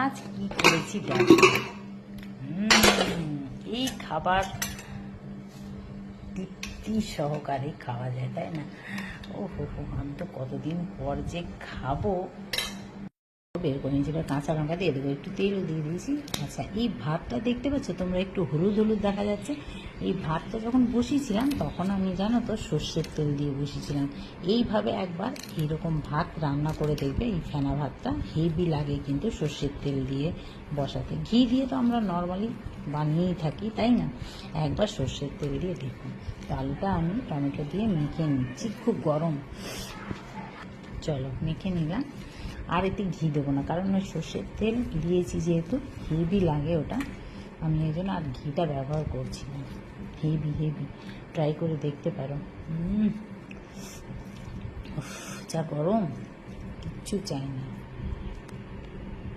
আজ কি করেছি দেখো। এই খাবার তৃপ্তি সহকারে খাওয়া যায়, তাই না? ও হো হো, আমি তো কতদিন পর যে খাবো। বের করে নিয়েছি, এবার কাঁচা লঙ্কা দিয়ে দেবো, একটু তেলও দিয়ে দিয়েছি। আচ্ছা, এই ভাতটা দেখতে পাচ্ছ তোমরা, একটু হলুদ হলুদ দেখা যাচ্ছে। এই ভাতটা যখন বসিয়েছিলাম তখন আমি জানো তো সর্ষের তেল দিয়ে বসিয়েছিলাম। এইভাবে একবার এইরকম ভাত রান্না করে দেখবে, এই ফেনা ভাতটা হেভি লাগে কিন্তু সর্ষের তেল দিয়ে বসাতে। ঘি দিয়ে তো আমরা নর্মালি বানিয়েই থাকি, তাই না? একবার সর্ষের তেল দিয়ে দেখুন। তো আলুটা আমি টমেটো দিয়ে মেখে নিচ্ছি, খুব গরম। চলো মেখে নিলাম। আর এতে ঘি দেবো না, কারণ ওই সর্ষের তেল দিয়েছি যেহেতু, হেভি লাগে ওটা। আমি এই জন্য আর ঘিটা ব্যবহার করছি না। হেভি হেভি, ট্রাই করে দেখতে পারো। যা গরম, কিচ্ছু চাই না।